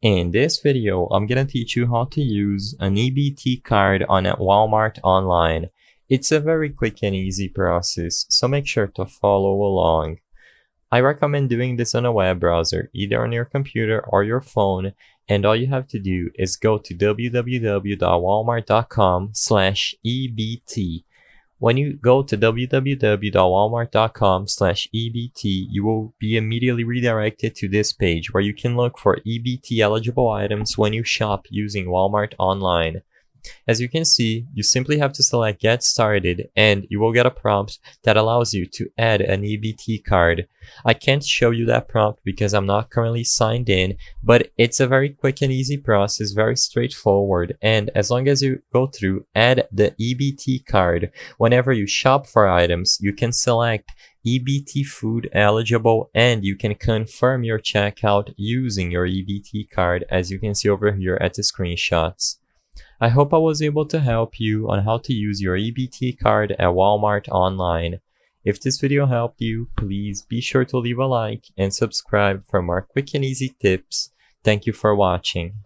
In this video, I'm gonna teach you how to use an EBT card on a Walmart online. It's a very quick and easy process, so make sure to follow along. I recommend doing this on a web browser, either on your computer or your phone, and all you have to do is go to www.walmart.com/EBT. When you go to www.walmart.com/EBT, you will be immediately redirected to this page where you can look for EBT eligible items when you shop using Walmart online. As you can see, you simply have to select Get Started and you will get a prompt that allows you to add an EBT card. I can't show you that prompt because I'm not currently signed in, but it's a very quick and easy process, very straightforward, and as long as you go through Add the EBT card, whenever you shop for items, you can select EBT food eligible and you can confirm your checkout using your EBT card, as you can see over here at the screenshots. I hope I was able to help you on how to use your EBT card at Walmart online. If this video helped you, please be sure to leave a like and subscribe for more quick and easy tips. Thank you for watching.